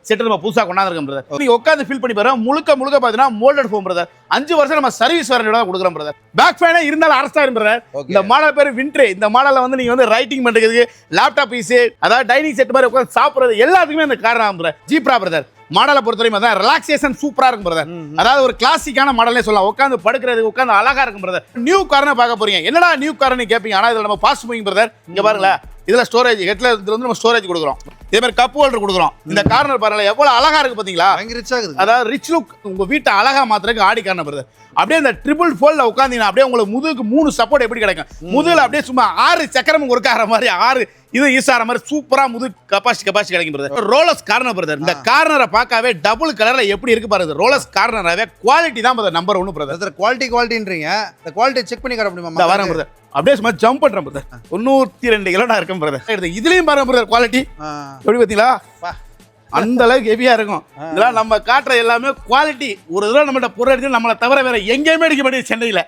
Set நம்ம புதுசா கொண்டாந்துருக்கோம் brother. நீங்க உட்காந்து ஃபீல் பண்ணி பாருங்க. முழுக்க முழுக்க பாத்தீங்கன்னா மோல்டட் ஃபோம் பிரதர். 5 வருஷம் நம்ம சர்வீஸ் வாரண்டியோட கொடுக்குறோம் பிரதர். பேக் ஃபேனே இருந்தாலும் அரஸ்டா இருக்கும் பிரதர். இந்த மாடல் பேர் வின்ட்ரே. இந்த மாடல்ல வந்து நீங்க வந்து ரைட்டிங் பண்றதுக்கு, லேப்டாப் பீஸ், அதாவது டைனிங் செட் மாதிரி உட்காந்து சாப்பிடுறது எல்லாத்துக்குமே இந்த கார் தான் பிரதர். Zebra brother. மாடலை பொறுத்தவரைக்கும் தான் ரிலாக்ஸேஷன் சூப்பரா இருக்கும் பிரதர். அதாவது ஒரு கிளாசிக்கான மாடலே சொல்லலாம். உட்காந்து படுக்கிறதுக்கு உட்காந்து அழகா இருக்கும் பிரதர். நியூ கார்னு பார்க்க போறீங்க. என்னடா நியூ கார்னு கேட்பீங்க. ஆனா இதுல நம்ம ஃபாஸ்ட் மூவிங் பிரதர். இங்க பாருங்களா, இதுல ஸ்டோரேஜ் ஹெட்ல இதுல வந்து நம்ம ஸ்டோரேஜ் கொடுக்குறோம். இதே மாதிரி கப் ஹோல்டர் கொடுக்குறோம். இந்த கார்னர் பாருங்க எவ்வளவு அழகா இருக்கு பாத்தீங்களா. அதாவது ரிச் லுக் உங்க வீட்டை அழகா மாத்துறதுக்கு ஆடி கார்னர் பிரதர். அப்படியே இந்த ட்ரிபிள் ஃபோல்ட்ல உட்காந்தீங்கன்னா அப்படியே உங்களுக்கு முதுகுக்கு 3 சப்போர்ட் எப்படி கிடைக்கும். முதுகுல அப்படியே சும்மா 6 சக்கரம் ஒர்க்காகிற மாதிரி 6 இது யூஸ் ஆகிற மாதிரி சூப்பரா முது கெப்பாசிட்டி கிடைக்கும் பிரதர். ரோலஸ் corner brother. இந்த கார்னரை பார்க்கவே டபுள் கலர்ல எப்படி இருக்கு பாருங்க. ரோலஸ் கார்னராவே குவாலிட்டி தான் பிரதர். Number 1 brother. குவாலிட்டின்றீங்க. இந்த குவாலிட்டி செக் பண்ணி காட்ட முடியுமா? வரேன் பிரதர். அப்படியே சும்மா ஜம்ப் பண்றேன் பிரதர். 92 கிலோ நான் இருக்கேன் பிரதர். இதுலயும் பாருங்க பிரதர் குவாலிட்டி எப்படி பாத்தீங்களா. அந்த அளவுக்கு ஹெவியா இருக்கும். இதெல்லாம் நம்ம காட்டுற எல்லாமே குவாலிட்டி. ஒரு தடவை நம்மகிட்ட பொருள் எடுத்து நம்மளை தவிர வேற எங்கேயுமே அடிக்க மாட்டேங்குது சென்னையில.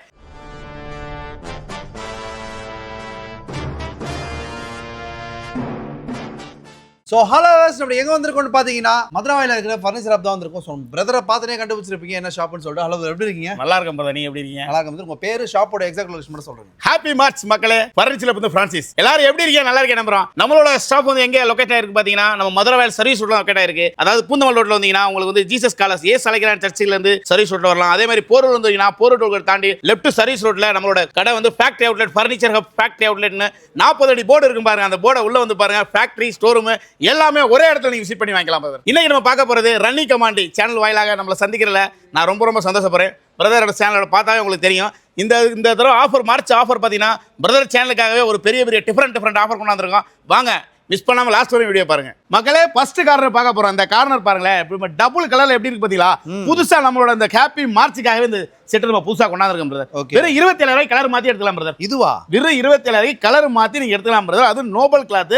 ஸோ ஹலோ நம்ம எங்கே வந்திருக்கோம்னு பார்த்தீங்கன்னா மதுரவாயில் இருக்கிற ஃபர்னிச்சர் ஷாப் தான் வந்திருக்கோம். ஸோ பிரதரை பார்த்துனே கண்டுபிடிச்சிருப்பீங்க என்ன ஷாப்னு சொல்லிட்டு. ஹலோ எப்படி இருக்கீங்க? நல்லா இருக்கும் பிரதர். நீங்க எப்படி இருக்கீங்க? நல்லா இருக்கும். உங்கள் பேர் ஷாப்போட எக்ஸாக்ட் லொகேஷன் மட்டும் சொல்றேன். ஹாப்பி மார்ச் மக்களே. ஃபர்னிச்சர் வந்து பிரான்சிஸ். எல்லாரும் எப்படி இருக்கீங்க? நல்லா இருக்கேன் நம்புறோம். நம்மளோட ஸ்டாப் வந்து எங்க லொகேட் ஆயிருக்கு பாத்தீங்கன்னா நம்ம மதுரவாயில் சர்வீஸ் ரோட்ல லொகேட் ஆயிருக்கு. அதாவது பூந்தமல்லி ரோட்ல வந்தீங்கன்னா உங்களுக்கு வந்து ஜீசஸ் காலேஜ் ஏ சலைக்கிறான் சர்ச்சில் இருந்து சர்வீஸ் ரோட்ல வரலாம். அதே மாதிரி போரூர் வந்தீங்கன்னா போரூர் ரோட் தாண்டி லெஃப்ட் சர்வீஸ் ரோட்ல நம்மளோட கடை வந்து factory outlet furniture hub factory அவுட்லெட்னு 40 அடி போர்டு இருக்கும் பாருங்க. அந்த போர்டை உள்ள வந்து பாருங்க. ஃபேக்டரி ஸ்டோர் ரூம் எல்லாமே ஒரே இடத்துல நீங்க விசிட் பண்ணி வாங்கிக்கலாம் பிரதர். இன்னைக்கு நம்ம பார்க்க போறது ரன்னிங் கமாண்டி சேனல் வாயிலாக நம்மள சந்திக்கிறதுல நான் ரொம்ப சந்தோஷப்படுறேன். பிரதரோட சேனலோட பார்த்தாவே உங்களுக்கு தெரியும். இந்த தடவை ஆஃபர் மார்ச் ஆஃபர் பார்த்தீங்கன்னா பிரதர் சேனலுக்காகவே ஒரு பெரிய டிஃபரெண்ட் ஆஃபர் கொண்டாந்துருக்கோம். வாங்க மிஸ் பண்ணாம லாஸ்ட் வரையும் வீடியோ பாருங்க மக்களே. ஃபர்ஸ்ட் கார்னர் பார்க்க போறோம். இந்த கார்னர் பாருங்களேன் டபுள் கலர்ல எப்படி இருக்கு பாத்தீங்களா. புதுசா நம்மளோட இந்த ஹாப்பி மார்ச்சுக்காகவே இந்த செட் நம்ம புதுசா கொண்டாந்துருக்கோம் பிரதர். வெறும் 27,000 கலர் மாத்தி எடுத்துக்கலாம் பிரதர். இதுவா வெறும் 27,000 கலர் மாத்தி நீங்க எடுத்துக்கலாம் பிரதர். அது நோபல் கிளாத்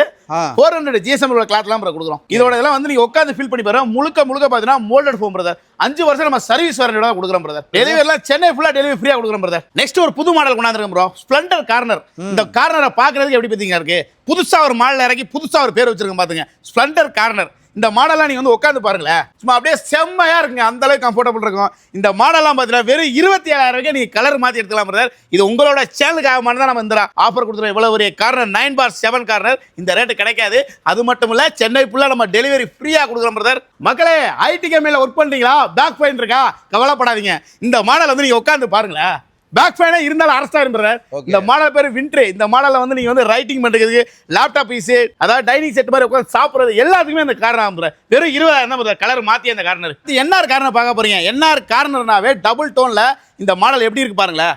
400 GSM உள்ள கிளாத்லாம் கொடுக்குறோம். இதோட இதெல்லாம் வந்து நீங்க உட்காந்து ஃபீல் பண்ணி பாருங்க. முழுக்க பாத்தீங்கன்னா மோல்டட் ஃபோம் பிரதர். 5 வருஷம் நம்ம சர்வீஸ் வாரண்டியோட கொடுக்குறோம் பிரதர். டெலிவரிலாம் சென்னை ஃபுல்லா டெலிவரி ஃப்ரீயா கொடுக்குறோம் பிரதர். நெக்ஸ்ட் ஒரு புது மாடல் கொண்டாந்துருக்கோம் ப்ரோ. Splendor corner. இந்த கார்னரை பாக்குறதுக்கு எப்படி பாத்தீங்க இருக்கு. புதுசா ஒரு மாடல் இறக்கி புதுசா ஒரு பேர் வச்சிருக்கோம் பாத்துங்க. Splendor corner. இந்த மாடலாம் நீங்க வந்து உட்காந்து பாருங்களேன். சும்மா அப்படியே செம்மையா இருக்குங்க. அந்த அளவுக்கு கம்ஃபர்டபுள் இருக்கும். இந்த மாடலாம் பாத்தீங்கன்னா வெறும் 27,000 நீங்க கலர் மாத்தி எடுத்துக்கலாம் பிரதர். இது உங்களோட சேனலுக்காக மட்டும் தான் நம்ம இந்த ஆஃபர் கொடுத்துருக்கோம். இவ்வளவு ஒரு கார்னர் 9/7 கார்னர் இந்த ரேட்டு கிடைக்காது. அது மட்டும் இல்ல சென்னை ஃபுல்லா நம்ம டெலிவரி ஃப்ரீயா கொடுக்குறோம் பிரதர். மக்களே ஐடி கம்பெனில ஒர்க் பண்றீங்களா? பேக் பெயின் இருக்கா? கவலைப்படாதீங்க. இந்த மாடல் வந்து நீங்க உட்காந்து பாருங்களேன். பேக் ஃபேனே இருந்தாலும் அரஸ்டா இருக்கும் பிரதர். இந்த மாடல் பேர் வின்ட்ரே. இந்த மாடல்ல வந்து நீங்க வந்து ரைட்டிங் பண்றதுக்கு, லேப்டாப் பீஸ், அதாவது டைனிங் செட் மாதிரி உட்காந்து சாப்பிடுறது எல்லாத்துக்குமே இந்த கார்னர் ஆகும் பிரதர். வெறும் 20,000 பிரதர். கலர் மாத்தி அந்த கார்னர். இது என்ஆர் கார்னர் பார்க்க போறீங்க. என்ஆர் கார்னர்னாவே டபுள் டோன்ல இந்த மாடல் எப்படி இருக்கு பாருங்களேன்.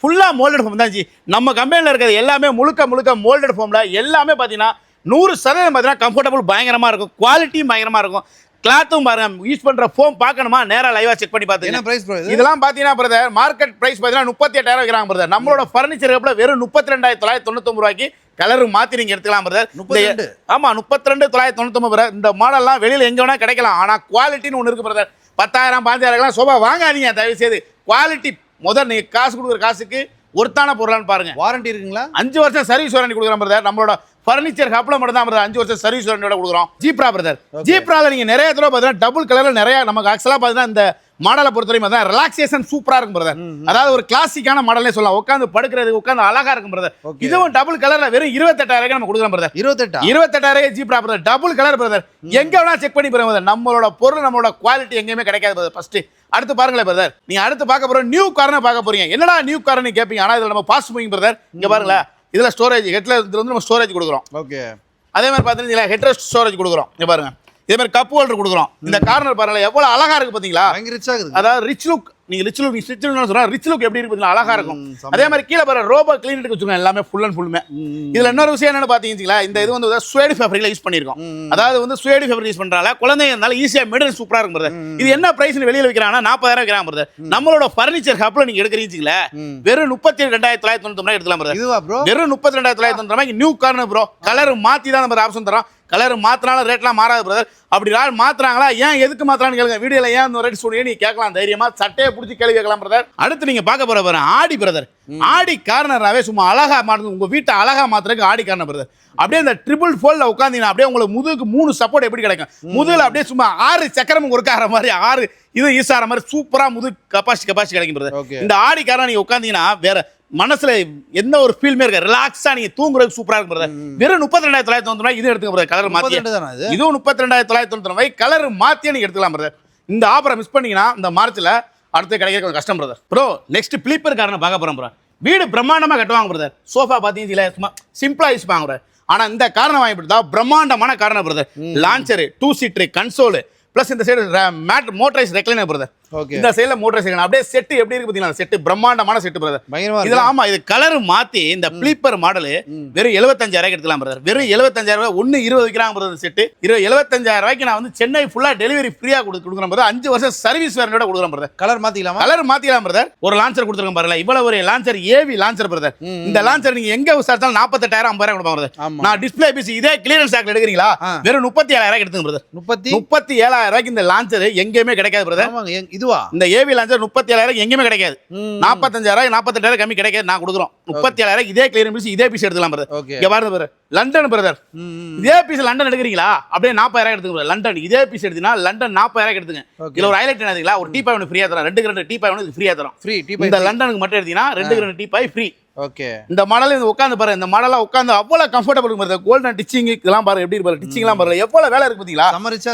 ஃபுல்லா மோல்டட் ஃபோம் தான் ஜி. நம்ம கம்பெனில இருக்கிறது எல்லாமே முழுக்க மோல்டட் ஃபோம்ல எல்லாமே பாத்தீங்கன்னா 100% பாத்தீங்கன்னா கம்ஃபர்டபுள் பயங்கரமா இருக்கும். குவாலிட்டியும் பயங்கரமா இருக்கும். கிளாத்தும் பாருங்க. யூஸ் பண்ற ஃபோம் பார்க்கணுமா நேரா லைவா செக் பண்ணி பாத்துங்க. என்ன பிரைஸ் ப்ரோ? இதெல்லாம் பாத்தீங்கன்னா பிரதர் மார்க்கெட் பிரைஸ் பாத்தீங்கன்னா 38,000 விக்கிறாங்க பிரதர். நம்மளோட ஃபர்னிச்சர் ஹப்ல வெறும் 32,999 ரூபாய்க்கு கலர் மாத்தி நீங்க எடுத்துக்கலாம் பிரதர். 32 ஆமா 32,999 பிரதர். இந்த மாடல்லாம் வெளியில எங்க வேணா கிடைக்கலாம். ஆனா குவாலிட்டின்னு ஒன்னு இருக்கு பிரதர். 10,000 15,000 சோபா வாங்காதீங்க தயவு செய்து. குவாலிட்டி முதல் நீங்க காசு கொடுக்குற காசுக்கு ஒருத்தான பொருளான்னு பாருங்க. வாரண்டி இருக்குங்களா? 5 வருஷம் சர்வீஸ் வாரண்டி கொடுக்குறோம் பிரதர். நம்மளோட ஃபர்னிச்சர் ஹப்ல மட்டும் தான் பிரதர் 5 வருஷம் சர்வீஸ் வாரண்டியோட கொடுக்குறோம். Zebra brother. ஜீப்ரால நீங்க நிறைய தடவை பாத்தீங்கன்னா டபுள் கலர்ல நிறைய நமக்கு ஆக்சுவலா பாத்தீங்கன்னா இந்த மாடலை பொறுத்தவரைக்கும் தான் ரிலாக்ஸேஷன் சூப்பரா இருக்கும் பிரதர். அதாவது ஒரு கிளாசிக்கான மாடலே சொல்லலாம். உட்காந்து படுக்கிறதுக்கு உட்காந்து அழகா இருக்கும் பிரதர். இதுவும் டபுள் கலர்ல வெறும் 28,000 நம்ம கொடுக்குறோம் brother. 28,000 zebra brother. Double colour brother. எங்க வேணா செக் பண்ணி பாருங்க. நம்மளோட பொருள் நம்மளோட குவாலிட்டி எங்கேயுமே கிடைக்காது பிரதர். ஃபர்ஸ்ட் அடுத்து பாருங்களேன் பிரதர். நீங்க அடுத்து பார்க்க போற நியூ கார்னரை பார்க்க போறீங்க. என்னடா நியூ கார்னு கேட்பீங்க. ஆனா இதுல நம்ம ஃபாஸ்ட் மூவிங் பிரதர். இங்க பாருங்களேன். இதுல ஸ்டோரேஜ் ஹெட்ல இதுல வந்து நம்ம ஸ்டோரேஜ் கொடுக்குறோம். ஓகே. அதே மாதிரி பாத்தீங்கன்னா ஹெட் ரெஸ்ட் ஸ்டோரேஜ் கொடுக்குறோம். இங்க பாருங்க. இதே மாதிரி கப் ஹோல்டர் கொடுக்குறோம். இந்த கார்னர் பாருங்க எவ்வளவு அழகா இருக்கு பாத்தீங்களா. அதாவது ரிச் லுக். நீங்க ரிச் லுக் சொன்னா ரிச் லுக் எப்படி இருக்கு அழகா இருக்கும். அதே மாதிரி கீழே பாருங்க ரோபோ கிளீனிங் வச்சுக்கோங்க. எல்லாமே ஃபுல் அண்ட் ஃபுல்லுமே. இதுல இன்னொரு விஷயம் என்னன்னு பாத்தீங்கன்னா இந்த இது வந்து ஸ்வேடு ஃபேப்ரிக்ல யூஸ் பண்ணிருக்கோம். அதாவது வந்து ஸ்வேடு ஃபேப்ரிக் யூஸ் பண்றால குழந்தைங்க இருந்தாலும் ஈஸியா மெட்டீரியல் சூப்பரா இருக்கும் பிரதர். இது என்ன பிரைஸ்னு வெளியில விக்கிறாங்கன்னா 40,000 விக்கிறாங்க பிரதர். நம்மளோட ஃபர்னிச்சர் ஹப்ல நீங்க எடுக்கிறீங்களா வெறும் 32,999 எடுக்கலாம் பிரதர். இதுவா ப்ரோ? வெறும் 32,999 நியூ கார்னர் ப்ரோ. கலர் மாத்தி தான் நம்ம ஆப்ஷன் தரோம். கலர் மாத்தினாலும் ரேட்லாம் மாறாது பிரதர். அப்படி மாத்துறாங்களா, ஏன் எதுக்கு மாத்துறான்னு கேளுங்க. வீடியோல ஏன் இந்த ரேட் சொல்லுங்க நீ கேட்கலாம் தைரியமா, சட்டையை பிடிச்சி கேள்வி கேட்கலாம் பிரதர். அடுத்து நீங்க பார்க்க போற பாருங்க ஆடி பிரதர். ஆடி கார்னராவே சும்மா அழகா மாற்று, உங்க வீட்டை அழகா மாத்துறதுக்கு ஆடி கார்னர் பிரதர். அப்படியே இந்த ட்ரிபிள் ஃபோல்ட்ல உட்காந்தீங்கன்னா அப்படியே உங்களுக்கு முதுகுக்கு 3 சப்போர்ட் எப்படி கிடைக்கும், முதுகுல அப்படியே சும்மா 6 சக்கரம் ஒர்க்காகிற மாதிரி 6 இது யூஸ் ஆகிற மாதிரி சூப்பரா முதுகு கெப்பாசிட்டி கிடைக்கும் பிரதர். இந்த ஆடி கார்னர் நீங்க உட்காந்தீங்கன்னா வேற மனசுல எந்த ஒரு ஃபீல்மே இருக்க, ரிலாக்ஸா நீங்க தூங்குறதுக்கு சூப்பரா இருக்கும் பிரதர். வெறும் 32,990 இது எடுத்துங்க பிரதர். கலர் மாத்தி இதுவும் 32,990 கலர் மாத்தியே நீங்க எடுத்துக்கலாம் பிரதர். இந்த ஆஃபரை மிஸ் பண்ணீங்கன்னா இந்த மார்ச்ல அடுத்து கிடைக்க கொஞ்சம் கஷ்டம் பிரதர். ப்ரோ நெக்ஸ்ட் பிளிப்பர் காரனை பார்க்க போறோம் ப்ரோ. வீடு பிரம்மாண்டமா கட்டுவாங்க பிரதர். சோஃபா பாத்தீங்கன்னா சும்மா சிம்பிளா யூஸ் பண்ணுவாங்க பிரதர். ஆனா இந்த காரணம் வாங்கி கொடுத்தா பிரம்மாண்டமான காரணம் brother. Lounger 2 seater console plus இந்த side made motorize recliner brother. இந்த சைடுல மோட்டரைஸ் ரெக்லைனர் அப்படியே செட் எப்படி இருக்கு பாத்தீங்களா, செட் பிரம்மாண்டமான செட் பிரதர். இதெல்லாம் ஆமா இது கலர் மாத்தி இந்த பிளிப்பர் மாடல் வெறும் 75,000 எடுக்கலாம் பிரதர். வெறும் 75,000 ஒன்னு 20 விற்கிறாங்க பிரதர். செட் 75,000 நான் வந்து சென்னை ஃபுல்லா டெலிவரி ஃப்ரீயா கொடுக்குறேன் பிரதர். 5 வருஷம் சர்வீஸ் வாரண்டியோட கொடுக்குறேன் பிரதர். கலர் மாத்திக்கலாம் பிரதர். ஒரு லான்ச்சர் கொடுத்துருக்கேன் பாருங்க. இவ்வளவு ஒரு லான்ச்சர் ஏவி லான்ச்சர் பிரதர். இந்த லான்ச்சர் நீங்க எங்க விசாரிச்சாலும் 48,000 50,000 கொடுப்பாங்க பிரதர். நான் டிஸ்ப்ளே பீஸ் இதே கிளியரன்ஸ் ஆக்ல எடுக்கிறீங்களா வெறும் 37,000 எடுத்துங்க பிரதர். 37,000 இந்த லான்ச்சர் எங்கேயுமே கிடைக்காது பிரதர். இதுவா இந்த ஏவி லான்ச்சர் 37,000 எங்கேயுமே கிடைக்காது. 45,000 48,000 கம்மி கிடைக்காது. நான் கொடுக்குறோம் 37,000 இதே கிளியரன்ஸ் பீஸ் இதே பீஸ் எடுத்துக்கலாம் பிரதர். இங்க பாருங்க பிரதர், லண்டன் பிரதர். இதே பீஸ் லண்டன் எடுக்கிறீங்களா அப்படியே 40,000 எடுத்துங்க பிரதர். லண்டன் இதே பீஸ் எடுத்தீங்கன்னா லண்டன் 40,000 எடுத்துங்க. இதுல ஒரு ஹைலைட் என்னதுங்களா, ஒரு டீ பாய் ஒன்று ஃப்ரீயா தரோம். 2 டீ பாய் ஒன்று ஃப்ரீயா தரோம். இந்த லண்டனுக்கு மட்டும் எடுத்தீங்கன்னா 2 டீ பாய் ஃப்ரீ. ஓகே இந்த மாடல் உட்காந்து பாருங்க. இந்த மாடலா உட்காந்து அவ்வளவு கம்ஃபர்டபுள் பாருங்க. கோல்டன் டிச்சிங் இதெல்லாம் பாருங்க எப்படி இருக்கு. டிச்சிங் எல்லாம் பாருங்க எவ்வளவு வேலை இருக்கு பாத்தீங்களா.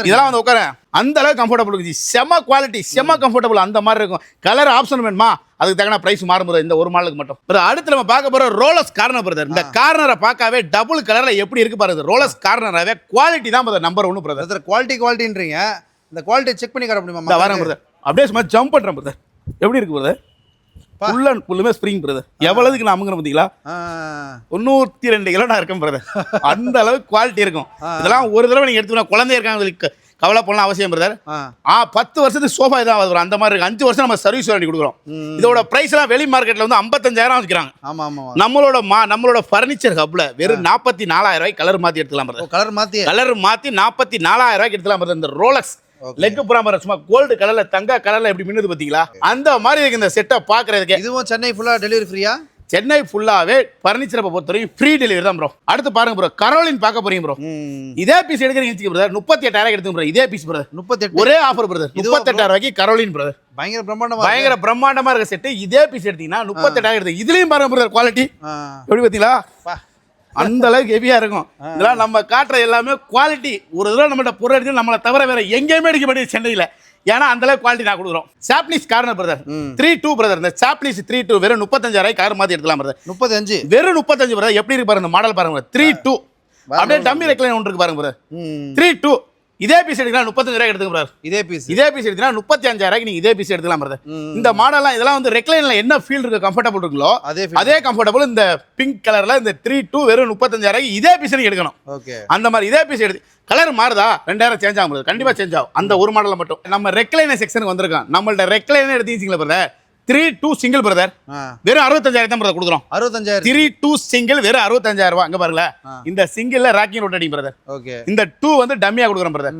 இதெல்லாம் வந்து உட்கார அந்த அளவுக்கு கம்ஃபர்டபுள் இருக்கு. செம குவாலிட்டி செம கம்ஃபர்டபுள் அந்த மாதிரி இருக்கும். கலர் ஆப்ஷன் வேணுமா அதுக்கு தகுந்த பிரைஸ் மாறும் இந்த ஒரு மாடலுக்கு மட்டும். அடுத்து நம்ம பார்க்க போற ரோலஸ் கார்னர் பிரதர். இந்த கார்னரை பார்க்கவே டபுள் கலர்ல எப்படி இருக்கு பாருங்க. ரோலஸ் கார்னராவே குவாலிட்டி தான் பிரதர் நம்பர் 1 பிரதர். குவாலிட்டின்றீங்க, இந்த குவாலிட்டி செக் பண்ணி காட்ட முடியுமா? வரேன் பிரதர். அப்படியே சும்மா ஜம்ப் பண்றேன் பிரதர். எப்படி இருக்கு பிரதர்? ஃபுல் அண்ட் ஃபுல்லுமே ஸ்ப்ரிங் பிரதர். எவ்வளவுக்கு நான் அமுங்குறேன் பாத்தீங்களா, 92 கிலோ நான் இருக்கேன் பிரதர். அந்த அளவுக்கு குவாலிட்டி இருக்கும். இதெல்லாம் ஒரு தடவை நீங்க எடுத்துக்கணும். குழந்தை இருக்காங்க கவலை பண்ணலாம் அவசியம் பிரதர். 10 வருஷத்துக்கு சோஃபா இதான் வரும் அந்த மாதிரி இருக்கு. 5 வருஷம் நம்ம சர்வீஸ் வாரண்டி கொடுக்குறோம். இதோட பிரைஸ் எல்லாம் வெளி மார்க்கெட்ல வந்து 55,000 விற்கிறாங்க. நம்மளோட ஃபர்னிச்சர் ஹப்ல வெறும் 44,000 கலர் மாத்தி எடுத்துக்கலாம் பிரதர். கலர் மாத்தி 44,000 எடுத்துக்கலாம் பிரதர். இந்த ரோலக்ஸ் லெக் புறாம சும்மா கோல்டு கலர்ல தங்க கலர்ல எப்படி மின்னுது பாத்தீங்களா, அந்த மாதிரி இருக்கு இந்த செட்டை பாக்குறதுக்கு. இதுவும் சென்னை ஃபுல்லா டெலிவரி ஃப்ரீயா? சென்னை ஃபுல்லாவே ஃபர்னிச்சரை பொறுத்தவரைக்கும் ஃப்ரீ டெலிவரி தான் ப்ரோ. அடுத்து பாருங்க ப்ரோ, கரோலின் பார்க்க போறீங்க ப்ரோ. இதே பீஸ் எடுக்கிறீங்க பிரதர் 38,000 எடுத்துங்க ப்ரோ. இதே பீஸ் பிரதர் 38 ஒரே ஆஃபர் பிரதர். 38,000 Caroline brother. பயங்கர பிரம்மாண்டமா இருக்க செட்டு. இதே பீஸ் எடுத்தீங்கன்னா 38,000 எடுத்து. இதுலயும் பாருங்க பிரதர் குவாலிட்டி எப்படி பாத்தீங்களா, அந்த அளவுக்கு ஹெவியா இருக்கும். இதெல்லாம் நம்ம காட்டுற எல்லாமே குவாலிட்டி. ஒரு தடவை நம்மகிட்ட பொருள் எடுத்து நம்மளை தவிர வேற எங்கேயுமே எடுக்க மாட்டேங்குது சென்னையில. ஏன்னா அந்த அளவுக்கு குவாலிட்டி நான் கொடுக்குறோம். சாப்ளீஸ் கார்னர் பிரதர் 3-2 பிரதர். இந்த சாப்ளீஸ் 3-2 வெறும் 35,000 கார் மாத்தி எடுக்கலாம் பிரதர். 35 வெறும் 35 பிரதர். எப்படி இருக்கு பாருங்க இந்த மாடல் பாருங்க. 3-2 அப்படியே டம்மி ரெக்லைன் ஒன்று இருக்கு பாருங்க பிரதர். 3-2 இதே பீஸ் எடுக்கலாம் 35,000 எடுத்துங்க பிரதர். இதே பீஸ் எடுத்தீங்கன்னா 35,000 நீங்க இதே பீஸ் எடுக்கலாம் பிரதர். இந்த மாடல்லாம் இதெல்லாம் வந்து ரெக்லைன்ல என்ன ஃபீல் இருக்கு கம்ஃபர்டபுள் இருக்குங்களோ அதே கம்ஃபர்டபுள் இந்த பிங்க் கலர்ல இந்த 3-2 வெறும் 35,000 இதே பீஸ் நீங்க எடுக்கணும். அந்த மாதிரி இதே பீஸ் எடுத்து கலர் மாறுதா 2,000 சேஞ்ச் ஆகும். கண்டிப்பா சேஞ்ச் ஆகும். அந்த ஒரு மாடல மட்டும் நம்ம ரெக்லைனர் செக்ஷனுக்கு வந்திருக்கோம். நம்மள்ட்ட ரெக்லைனர் எடுத்தீங்களா பிரதர் 3-2 சிங்கிள் பிரதர் வெறும் 65,000 தான் பிரதர் கொடுக்குறோம். 65,000 3-2 சிங்கிள் வெறும் 65,000 ரூபாய். அங்க பாருங்க இந்த சிங்கிள்ல ராக்கிங் ரொட்டேட்டிங் பிரதர். இந்த 2 வந்து டம்மியா கொடுக்குறோம் பிரதர்.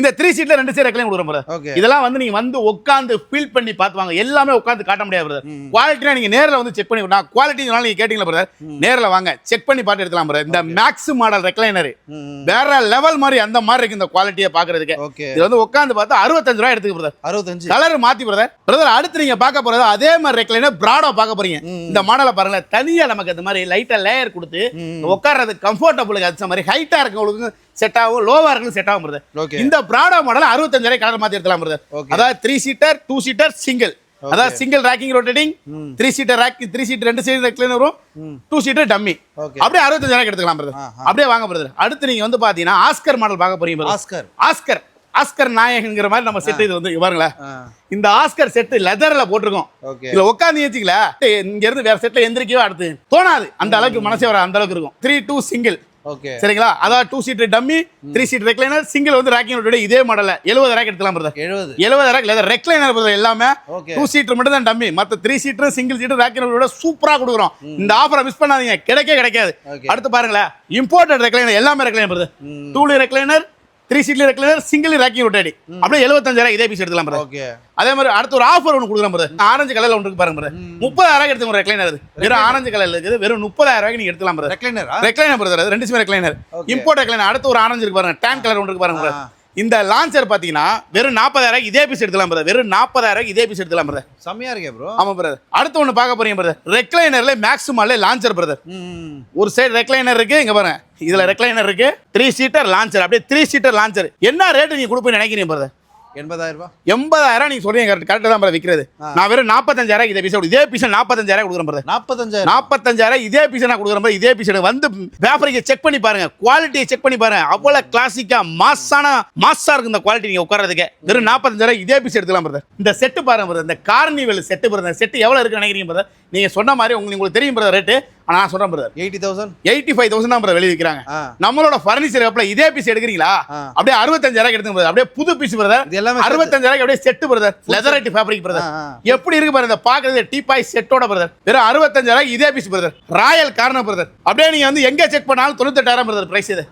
இந்த 3 சீட்ல 2 சீட் ரெக்லைன் கொடுக்குறோம் பிரதர். இதெல்லாம் வந்து நீங்க வந்து உட்கார்ந்து ஃபீல் பண்ணி பாத்துவாங்க. எல்லாமே உட்கார்ந்து காட்ட முடியாது பிரதர். குவாலிட்டினா நீங்க நேர்ல வந்து செக் பண்ணி, நான் குவாலிட்டினால நீங்க கேட்டீங்களா பிரதர், நேர்ல வாங்க செக் பண்ணி பாத்து எடுக்கலாம் பிரதர். இந்த மேக்ஸ் மாடல் ரெக்லைனர் வேற லெவல் மாதிரி அந்த மாதிரி இருக்கு இந்த குவாலிட்டியை பாக்குறதுக்கு. இது வந்து உட்கார்ந்து பார்த்தா 65 ரூபாய் எடுத்துக்கு பிரதர். 65 கலர் மாத்தி பிரதர். பிரதர் அடுத்து நீங்க பார்க்க போறது அதே மாதிரி ரெக்லைனர் பிராடா பார்க்க போறீங்க. இந்த மாடலை பாருங்க, தனியா நமக்கு இந்த மாதிரி லைட்டா லேயர் கொடுத்து உட்கார்றது கம்ஃபர்டபுள் அது மாதிரி ஹைட்டா இருக்கவங்களுக்கு செட் ஆகும், லோவா இருக்கு செட் ஆகும் பிரதர். இந்த பிராடா மாடல் 65,000 கலர் மாத்தி எடுக்கலாம் பிரதர். அதாவது 3 சீட்டர் 2 சீட்டர் சிங்கிள், அதாவது single rocking rotating 3 seater rock 3 seater 2 seater recliner வரும், 2 சீட்டர் டம்மி. அப்படியே 65,000 எடுத்துக்கலாம் பிரதர். அப்படியே வாங்க பிரதர். அடுத்து நீங்க வந்து பாத்தீங்கன்னா ஆஸ்கர் மாடல் பார்க்க போறீங்க பிரதர். ஆஸ்கர் நாயகன்ங்கிற மாதிரி நம்ம செட் இது வந்து பாருங்களேன். இந்த ஆஸ்கர் செட் லெதர்ல போட்டிருக்கோம். இதுல உட்காந்து வச்சுக்கல இங்க இருந்து வேற செட்ல எந்திரிக்கவே அடுத்து தோணாது. அந்த அளவுக்கு மனசே வர அந்த அளவுக்கு இருக்கும். 3-2 சிங்கிள் ஓகே சரிங்களா? அதாவது 2 seat dummy 3 seat recliner single வந்து ராக்கிங் ரோட்டோட இதே மாடல்ல 70,000 எடுத்துக்கலாம் பிரதர். 70,000 இல்ல ரெக்லைனர் பிரதர் எல்லாமே 2 சீட் மட்டும் தான் டம்மி. மத்த 3 சீட்டர் சிங்கிள் சீட் ராக்கிங் ரோட்டோட சூப்பரா கொடுக்குறோம். இந்த ஆஃபரை மிஸ் பண்ணாதீங்க, கிடைக்காது. அடுத்து பாருங்களேன், இம்போர்ட்டட் ரெக்லைனர் எல்லாமே ரெக்லைனர் பிரதர். 2 ரெக்லைனர் 3 சீட்ல ரெக்லைனர் சிங்கிள் ராக்கிங் ரோட்டடி அப்படியே 75,000 இதே பீஸ் எடுத்துக்கலாம் பிரதர். ஓகே அதே மாதிரி அடுத்து ஒரு ஆஃபர் ஒன்று கொடுக்குறேன் பிரதர். ஆரஞ்சு கலர்ல ஒன்று இருக்கு பாருங்க பிரதர். 30,000 எடுத்துங்க ஒரு ரெக்லைனர். வெறும் ஆரஞ்சு கலர்ல இருக்குது, வெறும் 30,000 நீங்க எடுத்துக்கலாம் பிரதர். ரெக்லைனர் பிரதர், அது ரெண்டு ரெக்லைனர் இம்போர்ட் ரெக்லைனர். அடுத்து ஒரு ஆரஞ்சு இருக்கு பாருங்க, டேன் கலர் ஒன்று இருக்கு பாருங்க பிரதர். இந்த லான்ச்சர் பாத்தீங்கன்னா வெறும் 40,000 இதே பீஸ் எடுத்துக்கலாம் பிரதர். வெறும் 40,000 இதே பீஸ் எடுத்துக்கலாம் பிரதர். செமையா இருக்கே ப்ரோ. ஆமா பிரதர். அடுத்து ஒன்று பார்க்க போறீங்க பிரதர், ரெக்லைனர்ல மேக்ஸிமம்ல லான்ச்சர் பிரதர். ஒரு சைடு ரெக்லைனர் இருக்கு, இங்க பாருங்க இதுல ரெக்லைனர் இருக்கு. 3 சீட்டர் லான்ச்சர், அப்படியே 3 சீட்டர் லான்ச்சர். என்ன ரேட் நீங்க கொடுப்பீங்க நினைக்கிறீங்க பிரதர்? 80,000 நீங்க சொல்றீங்க கரெக்டா தான் விக்கிறது. நான் வெறும் 45,000 இதே பீஸ் 45,000 கொடுக்குறேன் பிரதர். 45,000 இதே பீஸ் நான் கொடுக்குறேன். இதே பீஸ் வந்து ஃபேப்ரிக்கை செக் பண்ணி பாருங்க, குவாலிட்டியை செக் பண்ணி பாருங்க. அவ்வளவு கிளாசிக்கா மாஸா இருக்கு இந்த குவாலிட்டி. நீங்க உட்கார்றதுக்கு வெறும் 45,000 இதே பீஸ் எடுத்துக்கலாம் பிரதர். இந்த செட்டு பாருங்க பிரதர், இந்த கார்னிவல் செட்டு பிரதர். செட்டு எவ்வளவு இருக்கு நினைக்கிறீங்க பிரதர்? நீங்க சொன்ன மாதிரி உங்களுக்கு தெரியும் பிரதர் ரேட்டு. ஆனா நான் சொல்றேன் பிரதர் 85,000 தான் பிரதர் வெளிய விக்கிறாங்க. நம்மளோட ஃபர்னிச்சர் கப்ல இதே பீஸ் எடுக்கிறீங்களா அப்படியே 65,000 எடுத்துங்க பிரதர். அப்படியே புது பீஸ் பிரதர். 65,000 அப்படியே set brother, leatherite fabric brother. எப்படி இருக்கு பாருங்க, பாக்குறது டீபாய் செட்டோட பிரதர். வெறும் 65,000 இதே piece brother. Royal corner brother. அப்படியே நீங்க வந்து எங்க செக் பண்ணாலும் 98,000 பிரதர் பிரைஸ் இது.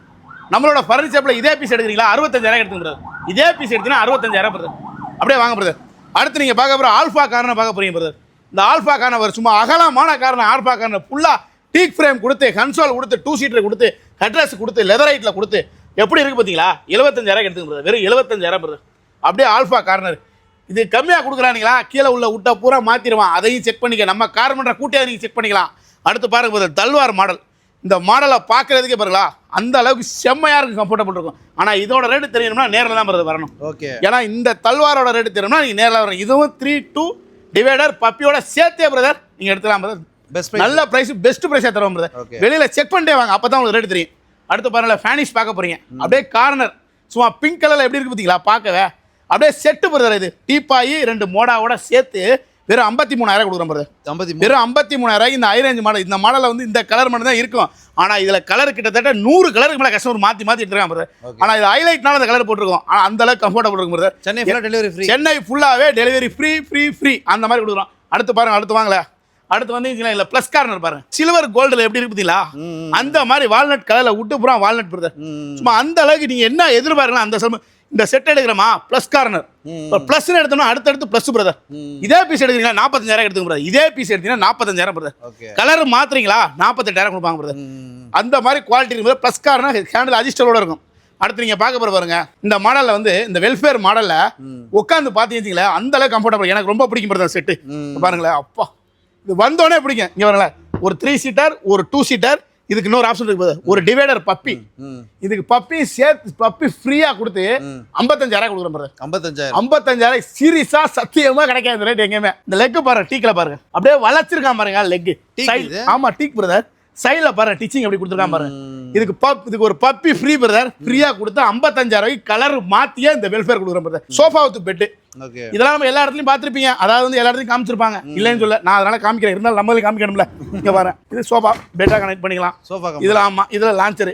நம்மளோட ஃபர்னிச்சர் கப்ல இதே பீஸ் எடுக்கிறீங்களா 65,000 எடுத்துங்க பிரதர். இதே பீஸ் எடுத்தீங்கன்னா 65,000 பிரதர். அப்படியே வாங்க பிரதர். அடுத்து நீங்க பார்க்க போற ஆல்ஃபா கார்னர் பார்க்க போறீங்க பிரதர். இந்த ஆல்ஃபா கார்னர் சும்மா அகலமான கார்னர். ஆல்ஃபா கார்னர் ஃபுல்லா டீக் ஃப்ரேம் கொடுத்து, கன்சோல் கொடுத்து, 2 சீட்டர் கொடுத்து, ஹெட்ரஸ் கொடுத்து, லெதரைட்ல கொடுத்து, எப்படி இருக்கு பாத்தீங்களா? 75,000 எடுத்துங்க பிரதர். வெறும் 75,000 பிரதர். அப்படியே ஆல்ஃபா கார்னர். இது கம்மியா கொடுக்குறானுங்களா, கீழே உள்ள விட்டா பூரா மாத்திடுவான். அதையும் செக் பண்ணிக்க, நம்ம கார்மெண்ட்ற கூட்டியாவது நீங்க செக் பண்ணிக்கலாம். அடுத்து பாருங்க பிரதர், தல்வார் மாடல். இந்த மாடலை பார்க்கறதுக்கே பாருங்களா அந்த அளவுக்கு செம்மையா இருக்கு, கம்ஃபர்டபுள் இருக்கும். ஆனா இதோட ரேட் தெரியணும்னா நேரில் தான் பிரதர் வரணும். ஓகே, ஏன்னா இந்த தல்வாரோட ரேட் தெரியணும்னா நீங்க நேரில் வரணும். இதுவும் 3-2 டிவைடர் பப்பியோட சேர்த்தே பிரதர் நீங்க எடுத்துக்கலாம் பிரதர். நல்ல பிரைஸ், பெஸ்ட் பிரைஸா தருவோம் பிரதர். வெளியில செக் பண்ணிட்டே வாங்க, அப்பதான் உங்களுக்கு ரேட் தெரியும். அடுத்து பாருங்க ஃபேனிஷ் பார்க்க போறீங்க. அப்படியே கார்னர் சும்மா பிங்க் கலர்ல எப்படி இருக்கு பாத்தீங்களா பார்க்கவே. அப்படியே செட்டு பிரதர். இது டீப்பாயி 2 மோடாவோட சேர்த்து வெறும் 53,000 கொடுக்குறோம் பிரதர். வெறும் 53,000 இந்த ஹைரேஞ்ச் மாடல். இந்த மாடலில் வந்து இந்த கலர் மட்டும் தான் இருக்கும். ஆனா இதுல கலர் கிட்டத்தட்ட 100 கலருக்கு மேல கஸ்டமர் மாத்தி எடுத்துருக்காங்க பிரதர். ஆனா இது ஹைலைட்னால அந்த கலர் போட்டுருக்கோம். ஆனா அந்த அளவுக்கு கம்ஃபர்டபுள் இருக்கும் பிரதர். சென்னை ஃபுல்லாவே டெலிவரி ஃப்ரீ அந்த மாதிரி கொடுக்குறோம். அடுத்து பாருங்க, அடுத்து வாங்கல. அடுத்து வந்து இல்ல பிளஸ் கார்னர் பாருங்க, சில்வர் கோல்டுல எப்படி இருக்கு பாத்தீங்களா அந்த மாதிரி வால்நட் கலர்ல விட்டு பூரா வால்நட் பிரதர். சும்மா அந்த அளவுக்கு நீங்க என்ன எதிர்பார்க்கலாம் அந்த இந்த செட் எடுக்கிறமா பிளஸ் கார்னர் பிளஸ் எடுத்தோம்னா அடுத்தடுத்து பிளஸ் பிரதர். இதே பீஸ் எடுக்கிறீங்களா 45,000 எடுத்துங்க பிரதர். இதே பீஸ் எடுத்தீங்கன்னா 45,000 பிரதர். கலர் மாத்துறீங்களா 48,000 கொடுப்பாங்க பிரதர். அந்த மாதிரி குவாலிட்டி இருக்கும். பிளஸ் கார்னர் ஹேண்டில் அட்ஜஸ்டரோட இருக்கும். அடுத்து நீங்க பார்க்க பாருங்க, இந்த மாடல்ல வந்து இந்த வெல்ஃபேர் மாடல்ல உட்காந்து பாத்தீங்கன்னா அந்த அளவுக்கு கம்ஃபர்டபுள். எனக்கு ரொம்ப பிடிக்கும் பிரதர் செட்டு. பாருங்களேன், அப்பா இது வந்தோடனே பிடிக்கும். இங்க பாருங்களேன், ஒரு 3 சீட்டர் ஒரு 2 சீட்டர். இதுக்கு இன்னொரு ஆப்ஷன் இருக்கு, ஒரு டிவைடர் பப்பி. இதுக்கு பப்பி சேர்த்து பப்பி ஃப்ரீயா கொடுத்து 55,000 கொடுக்குறோம் பிரதர். 55,000 சீரியஸா சத்தியமா கிடைக்காது ரேட் எங்கேயுமே. இந்த லெக் பாருங்க, டீக்ல பாருங்க அப்படியே வளைச்சிருக்கான் பாருங்க லெக். ஆமா டீக் பிரதர். சைடுல பாருங்க டிச்சிங் எப்படி கொடுத்துருக்கான் பாருங்க. இதுக்கு ஒரு பப்பி ஃப்ரீ பிரதர். ஃப்ரீயா கொடுத்து 55,000 கலர் மாத்தியே இந்த வெல்ஃபேர் கொடுக்குறோம் பிரதர். Sofa with bed. இதெல்லாம் நம்ம எல்லா இடத்துலயும் பார்த்திருப்பீங்க. அதாவது வந்து எல்லா இடத்துலயும் காமிச்சிருப்பாங்க, இல்லைன்னு சொல்ல. நான் அதனால காமிக்கிறேன், இருந்தாலும் நம்மளும் காமிக்கணும்ல. இங்க பாருங்க, இது சோஃபா பெட்டா கனெக்ட் பண்ணிக்கலாம். இதுல ஆமா இதுல லான்ச்சர்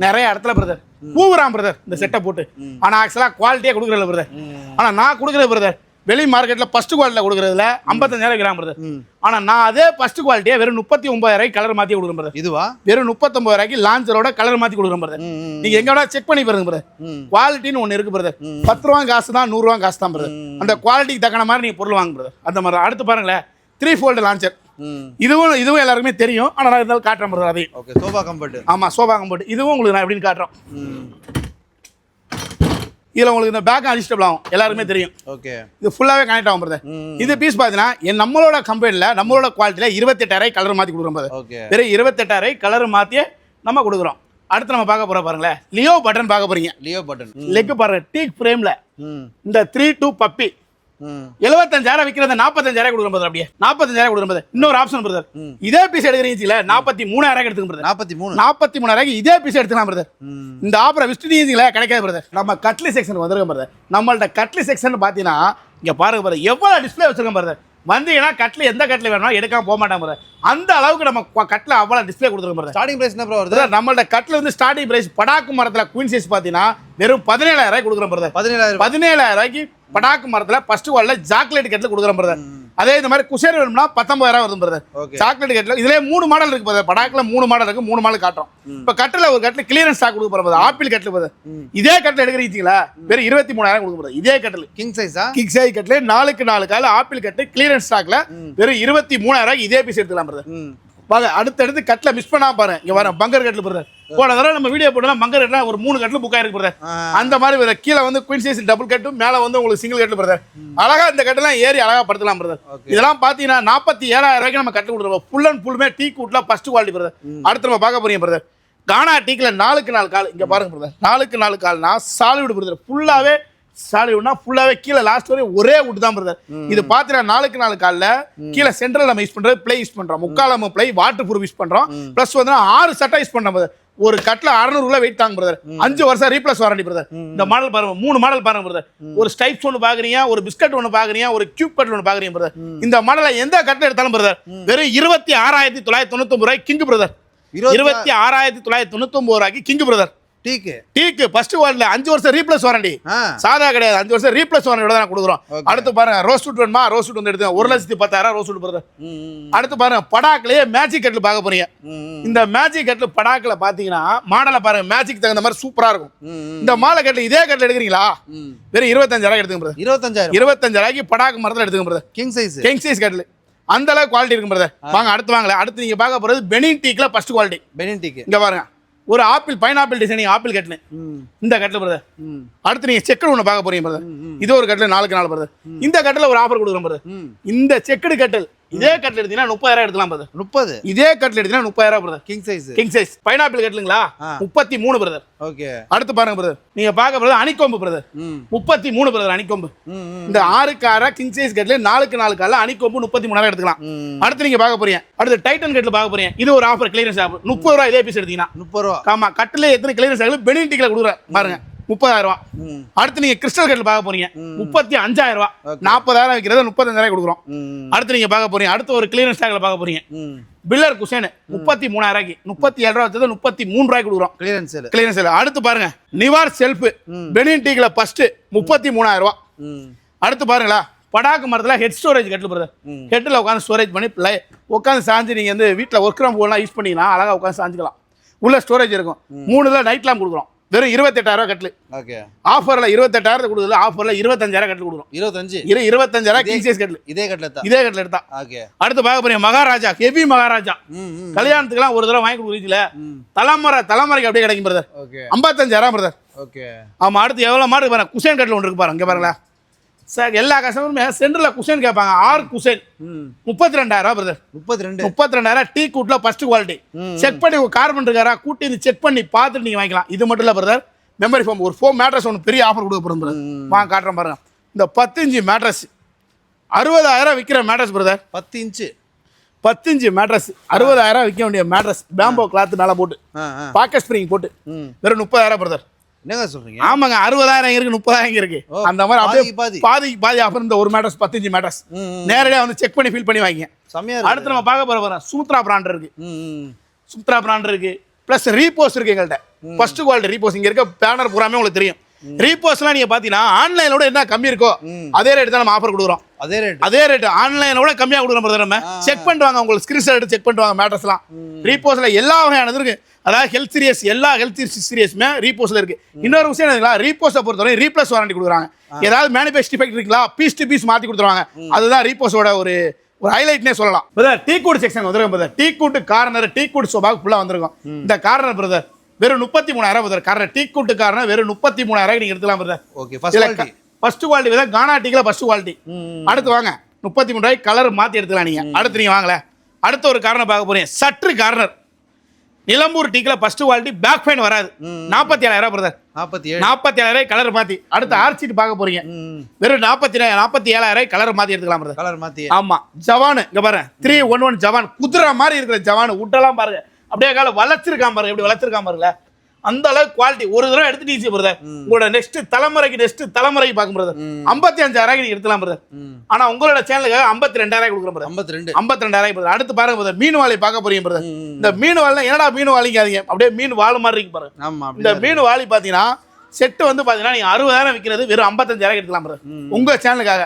நிறைய இடத்துல பிரதர் பூவுறான் பிரதர் இந்த செட்டை போட்டு. ஆனா ஆக்சுவலா குவாலிட்டியா கொடுக்குறல பிரதர். ஆனா நான் கொடுக்குறது பிரதர் வெளி மார்க்கெட்ல ஃபர்ஸ்ட் குவாலிட்டில கொடுக்குறதுல 55,000 கிராம் பிரதர். ஆனா நான் அதே ஃபர்ஸ்ட் குவாலிட்டியை வெறும் 39,000 கலர் மாத்தி கொடுக்குறேன் பிரதர். இதுவா வெறும் 39,000 லான்ச்சரோட கலர் மாத்தி கொடுக்குறேன் பிரதர். நீங்க எங்க வேணா செக் பண்ணி பாருங்க பிரதர். குவாலிட்டின்னு ஒன்னு இருக்கு பிரதர். 10 ரூபா காசு தான், 100 ரூபா காசு தான் பிரதர். அந்த குவாலிட்டிக்கு தக்கன மாதிரி நீங்க பொருள் வாங்க பிரதர். அந்த மாதிரி. அடுத்து பாருங்களேன், 3 ஃபோல்டு லான்ச்சர். இதுவும் எல்லாருக்குமே தெரியும். ஆனா நான் இருந்தாலும் காட்டுறேன் பிரதர். அதையும் ஓகே, சோஃபா கம்ஃபர்ட். ஆமா சோஃபா கம்ஃபர்ட். இதுவும் உங்களுக்கு நான் எப்படின்னு காட்டுறோம். இதுல உங்களுக்கு இந்த பேக் அட்ஜஸ்டபிள் ஆகும், எல்லாருமே தெரியும். ஓகே, இது ஃபுல்லாவே கனெக்ட் ஆகும் பிரதர். இது பீஸ் பாத்தீங்கன்னா நம்மளோட கம்பெனில நம்மளோட குவாலிட்டில 28,000 கலர் மாத்தி கொடுக்குறோம் பிரதர். வெறும் 28,000 கலர் மாத்தியே நம்ம கொடுக்குறோம். அடுத்து நம்ம பார்க்க போற பாருங்களேன், லியோ பட்டன் பார்க்க போறீங்க. லியோ பட்டன் லெக் பாருங்க, டீக் ஃப்ரேம்ல இந்த 3-2 பப்பி 75,000 விற்கிறது 45,000 கொடுக்குறோம் பிரதர். அப்படியே 45,000 கொடுக்குறோம் பிரதர். இன்னொரு ஆப்ஷன் பிரதர், இதே பீஸ் எடுக்கிறீங்களா 43,000 எடுத்துங்க பிரதர். 43,000 இதே பீஸ் எடுத்துக்கலாம் பிரதர். இந்த ஆஃபரை விசிட்டிங்களா கிடைக்காது பிரதர். நம்ம கட்லி செக்ஷன் வந்திருக்கோம் பிரதர். நம்மள்ட்ட கட்லி செக்ஷன் பாத்தீங்கன்னா இங்க பாருங்க பிரதர், எவ்வளவு டிஸ்பிளே வச்சிருக்கோம் பிரதர். வந்தீங்கன்னா கட்டில் எந்த கட்டில் வேணுமோ எடுக்காம போக மாட்டாங்க brother. அந்த அளவுக்கு நம்ம கட்டில் அவ்வளோ டிஸ்பிளே கொடுத்துருக்கோம் brother. ஸ்டார்டிங் பிரைஸ் என்ன ப்ரோ வருது? நம்மள்ட்ட கட்டில் வந்து ஸ்டார்டிங் பிரைஸ் படாக்கு மரத்தில் குயின் சைஸ் பார்த்தீங்கன்னா வெறும் 17,000 ரூபாய் கொடுக்குறோம் brother. 17,000 ரூபாய்க்கு படாக்கு மரத்தில் ஃபர்ஸ்ட் வாலில் சாக்லேட் கட்டில் கொடுக்குறோம் brother. அதே இந்த மாதிரி குஷேர் வேணும்னா 19,000 வருது பிரதர். சாக்லேட் கட்டில் இதுலேயே 3 மாடல் இருக்கு பிரதர். படாக்கில் 3 மாடல் இருக்கு, 3 மாடல் காட்டுறோம். இப்போ கட்டில் ஒரு கட்டில் கிளியரன்ஸ் ஸ்டாக் கொடுக்க போகிறோம். ஆப்பிள் கட்டில் பிரதர் இதே கட்டில் எடுக்கிறீங்களா வெறும் 23,000 கொடுக்க போகிறோம். இதே கட்டில் கிங் சைஸா? கிங் சைஸ் கட்டில் 4x4 கால ஆப்பிள் கட்டு கிளியரன்ஸ் ஸ்டாக்ல வெறும் 23,000 இதே பீஸ் எடுத்துக்கலாம் பிரதர். வாங்க அடுத்தடுத்து கட்டில் மிஸ் பண்ணாம பாருங்க. இங்க வர பங்கர் கட்டில் பிரதர். போன தடவை நம்ம வீடியோ போட்டோம் பங்கர் கட்டில் ஒரு 3 கட்டில் புக் ஆயிருக்கு பிரதர். அந்த மாதிரி கீழே வந்து குயின் சைஸ் டபுள் கட்டும் மேலே வந்து உங்களுக்கு சிங்கிள் கட்டில் பிரதர். அழகா இந்த கட்டெல்லாம் ஏறி அழகா படுத்தலாம் பிரதர். இதெல்லாம் பாத்தீங்கன்னா 47,000 ரூபாய்க்கு நம்ம கட்டில் கொடுத்துருவோம். ஃபுல் அண்ட் ஃபுல்லுமே டீ கூட்ல ஃபர்ஸ்ட் குவாலிட்டி பிரதர். அடுத்து நம்ம பார்க்க போறீங்க பிரதர் கானா டீக்கில் 4x4 கால். இங்க பாருங்க பிரதர் 4x4 கால்னா சாலிவுட் பிரதர். ஃபுல்லாவே சாலிவுட்னா ஃபுல்லாவே கீழே லாஸ்ட் வரை ஒரே வுட் தான் பிரதர். இது பாத்தீங்கன்னா 4x4 கால்ல கீழே சென்ட்ரல் நம்ம யூஸ் பண்றது பிளே யூஸ் பண்றோம். முக்காலம் பிளே வாட்டர் ப்ரூஃப் யூஸ் பண்றோம். பிளஸ் வந்து 6 சட்டை யூஸ் பண்றோம் பிரதர். ஒரு கட்டில் 600 கிலோ வெயிட் தாங்க பிரதர். 5 வருஷம் ரீப்ளேஸ் வாரண்டி பிரதர். இந்த மாடல் பாருங்க 3 மாடல் பாருங்க பிரதர். ஒரு ஸ்டைப்ஸ் ஒன்று பாக்குறீங்க, ஒரு பிஸ்கட் ஒன்று பாக்குறீங்க, ஒரு கியூப் கட்டில் ஒன்று பாக்குறீங்க பிரதர். இந்த மாடலை எந்த கட்டில் எடுத்தாலும் பிரதர் வெறும் 26,999 ரூபாய் கிங் பிரதர். 26,999 ரூபாய்க்கு கிங் பிரதர். டீக்கு ஃபர்ஸ்ட் வால்ல 5 வருஷம் ரீப்ளேஸ் வாரண்டி. சாதா கிடையாது, 5 வருஷம் ரீப்ளேஸ் வாரண்டியோட தான் கொடுக்குறோம். அடுத்து பாருங்க ரோஸ் வுட் வேணுமா ரோஸ் வுட் வந்து எடுத்து 1,10,000 ரோஸ் வுட் பிரதர். அடுத்து பாருங்க படாக்லயே மேஜிக் கட்டில் பார்க்க போறீங்க. இந்த மேஜிக் கட்டில் படாக்ல பாத்தீங்கன்னா மாடலை பாருங்க மேஜிக் தகுந்த மாதிரி சூப்பரா இருக்கும். இந்த மாலை கட்டில் இதே கட்டில் எடுக்கிறீங்களா வெறும் 25,000 எடுத்துங்க பிரதர். 25,000 படாக்கு மரத்தில் எடுத்துங்க பிரதர். கிங் சைஸ் கட்டில் அந்த அளவுக்கு குவாலிட்டி இருக்கும் பிரதர். வாங்க அடுத்து வாங்கல. அடுத்து நீங்க பார்க்க போறது பெனின் டீக்ல ஃபர்ஸ்ட் குவாலிட்டி. பெனின் டீக் இங்க பாருங்க ஒரு ஆப்பிள் பைனாப்பிள் டிசைனிங் ஆப்பிள் கட்டில் இந்த கட்டில் பிரதர். அடுத்து நீங்க செக்கடு ஒன்று பார்க்க போறீங்க பிரதர். இது ஒரு கட்டில் 4x4 பிரதர். இந்த கட்டில் ஒரு ஆஃபர் கொடுக்குறோம் பிரதர். இந்த செக்கடு கட்டில் இதே கட்டில் எடுத்தீங்கன்னா 30,000 எடுக்கலாம் பிரதர். 30 இதே கட்டில் எடுத்தீங்கன்னா 30,000 பிரதர். கிங் சைஸ் பைனாப்பிள் கட்டிலுங்களா 33 பிரதர். ஓகே அடுத்து பாருங்க பிரதர் நீங்க பார்க்க பிரதர் அணிக்கொம்பு பிரதர் 33 பிரதர். அணிக்கொம்பு இந்த 6x6 கிங் சைஸ் கட்டில் 4x4 கால அணிக்கொம்பு 33,000 எடுத்துக்கலாம். அடுத்து நீங்க பார்க்க போறீங்க அடுத்து டைட்டன் கட்டில் பார்க்க போறீங்க. இது ஒரு ஆஃபர் கிளியரன்ஸ் ஆஃபர் 30 ரூபாய் இதே பீஸ் எடுத்தீங்கன்னா 30 ரூபாய். ஆமா கட்டில் எத்தனை கிளியரன்ஸ் ஆகல பெனின் டீக்ல கொடுக்குறேன் பாருங்க 30,000 ரூபாய். அடுத்து நீங்க கிறிஸ்டல் கட்டில் பார்க்க போறீங்க 35,000 ரூபாய். 40,000 வைக்கிறது 35,000 கொடுக்குறோம். அடுத்து நீங்க பார்க்க போறீங்க அடுத்து ஒரு கிளியரன்ஸ் டேக்ல பார்க்க போறீங்க பில்லர் குஷன் 33,000 ரூபாய்க்கு 37 ரூபாய் வச்சது 33 ரூபாய்க்கு கொடுக்குறோம் கிளியரன்ஸ் சேல். அடுத்து பாருங்க நிவார் செல்ஃப் பெனின் டீக்ல ஃபர்ஸ்ட் 33,000 ரூபாய். அடுத்து பாருங்களா படாக்கு மரத்துல ஹெட் ஸ்டோரேஜ் கட்டில் பிரதர். ஹெட்டில் உட்காந்து ஸ்டோரேஜ் பண்ணி உட்காந்து சாஞ்சு நீங்க வந்து வீட்டில் ஒர்க் ஃப்ரம் ஹோம்லாம் யூஸ் பண்ணீங்கன்னா அழகா உட்காந்து சாஞ்சிக்கலாம். உள்ள ஸ்டோரேஜ் இருக்கும். 3 நைட் லேம்ப் கொடுக்குறோம் வெறும் 28,000 கட்டில். ஓகே ஆஃபர்ல 28,000 கொடுக்குது. ஆஃபர்ல 25,000 கட்டில் கொடுக்குறோம். 25,000 கிங் சைஸ் கட்டில் இதே கட்டில் எடுத்தா. ஓகே அடுத்து பார்க்க போறீங்க மகாராஜா ஹெவி மகாராஜா. கல்யாணத்துக்குலாம் ஒரு தடவை வாங்கி கொடுக்குறீங்களா தலைமுறைக்கு அப்படியே கிடைக்கும் பிரதர். 55,000 பிரதர். ஓகே ஆமா அடுத்து எவ்வளவு மாடு பாருங்க குஷன் கட்டில் ஒன்று இருக்கு பாருங்க. இங்க பாருங்களா சார் எல்லா கஸ்டமருமே சென்டரில் குஷன் கேட்பாங்க. 6 குஷன் 32,000 பிரதர். 32,000 டீ கூட்ல ஃபர்ஸ்ட் குவாலிட்டி. செக் பண்ணி கார்பன் இருக்காரா கூட்டி இது செக் பண்ணி பார்த்துட்டு நீங்க வாங்கிக்கலாம். இது மட்டும் இல்ல பிரதர் மெமரி ஃபோம் ஒரு 4 மேட்ரஸ் ஒன்று பெரிய ஆஃபர் கொடுக்க போறோம் பிரதர். வாங்க காட்டுறேன் பாருங்க. இந்த 10 இன்ச் மேட்ரஸ் 60,000 விற்கிற மேட்ரஸ் பிரதர். 10 இன்ச் மேட்ரஸ் 60,000 விற்க வேண்டிய மேட்ரஸ் பேம்போ கிளாத் மேலே போட்டு பாக்கெட் ஸ்ப்ரிங் போட்டு வெறும் 30,000 பிரதர். என்னங்க சொல்றீங்க? ஆமாங்க 60,000 இருக்கு 30,000 இருக்கு. அந்த மாதிரி அப்படியே பாதி ஆஃபர். இந்த ஒரு மேட்ரஸ் 10 இன்ச் மேட்ரஸ் நேரடியா வந்து செக் பண்ணி ஃபீல் பண்ணி வாங்கிங்க. அடுத்து நம்ம பார்க்க போறோம் சுமித்ரா பிராண்ட் இருக்கு. சுமித்ரா பிராண்ட் இருக்கு பிளஸ் ரீபோஸ் இருக்கு எங்கள்கிட்ட. ஃபர்ஸ்ட் குவாலிட்டி ரீபோஸ் இங்க இருக்க பேனர் பூராமே உங்களுக்கு தெரியும். ரீபோஸ்லாம் நீங்க பாத்தீங்கன்னா ஆன்லைனோட என்ன கம்மி இருக்கோ அதே ரேட் தான் நம்ம ஆஃபர் கொடுக்குறோம். அதே ரேட் ஆன்லைனோட கம்மியா கொடுக்குறோம் பிரதர். நம்ம செக் பண்ணுவாங்க உங்களுக்கு ஸ்கிரீன்ஷாட் எடுத்து செக் பண்ணுவாங்க மேட்ரஸ்லாம். ரீபோஸ்ல எல்லா வகையானது இருக்கு. அதாவது ஹெல்த் சீரியஸ் எல்லா ஹெல்த் சீரியஸ்மே ரீபோஸ்ல இருக்கு. இன்னொரு விஷயம் என்னங்களா ரீபோஸை பொறுத்தவரை ரீப்ளேஸ் வாரண்டி கொடுக்குறாங்க. ஏதாவது மேனுஃபேக்சர் டிஃபெக்ட் இருக்குங்களா பீஸ் டு பீஸ் மாத்தி கொடுத்துருவாங்க. அதுதான் ரீபோஸோட ஒரு ஹைலைட்னே சொல்லலாம் பிரதர். டீ கூட் செக்ஷன் வந்துருக்கும் brother. Teak wood corner teak wood சோபாக்கு ஃபுல்லா வந்திருக்கும். இந்த கார்னர் பிரதர் வெறும் 33,000 brother. Corner teak wood corner வெறும் 33,000 நீங்க எடுத்துக்கலாம் brother. Okay first quality brother கானா டீக்ல ஃபர்ஸ்ட் குவாலிட்டி. அடுத்து வாங்க 33 ரூபாய்க்கு கலர் மாத்தி எடுத்துக்கலாம் நீங்க. அடுத்து நீங்க வாங்கல அடுத்த ஒரு கார்னர் பார்க்க போறீங்க சற்று கார்னர் நிலம்பூர் டீக்ல ஃபர்ஸ்ட் குவாலிட்டி பேக் ஃபைன் வராது 47,000 பிரதர். 47,000 கலர் மாத்தி. அடுத்து ஆர்ச்சிட் பார்க்க போறீங்க வெறும் 47,000 கலர் மாத்தி எடுத்துக்கலாம் பிரதர். கலர் மாத்தி ஆமா ஜவான் இங்க பாருங்க 311 ஜவான் குதிரை மாதிரி இருக்கிற ஜவான் உட்டெல்லாம் பாருங்க அப்படியே கால வளைச்சிருக்காம பாருங்க எப்படி வளைச்சிருக்காம பாருங்க. அந்த அளவுக்கு குவாலிட்டி ஒரு தடவை எடுத்துட்டு ஈஸி பிரதர். உங்களோட நெக்ஸ்ட் தலைமுறைக்கு பார்க்கும் பிரதர். 55,000 நீங்க எடுக்கலாம் பிரதர். ஆனா உங்களோட சேனலுக்கு 52,000 கொடுக்குறோம் பிரதர். 52,000 பிரதர். அடுத்து பாருங்க பிரதர், மீன் வாழை பார்க்க போறீங்க பிரதர். இந்த மீன் வாழைனா என்னடா மீன் வாழிக்காதீங்க, அப்படியே மீன் வாழை மாதிரி இருக்கு பாருங்க. இந்த மீன் வாழி பாத்தீங்கன்னா செட்டு வந்து பாத்தீங்கன்னா நீங்க 60,000 விற்கிறது வெறும் 55,000 எடுக்கலாம் பிரதர் உங்க சேனலுக்காக.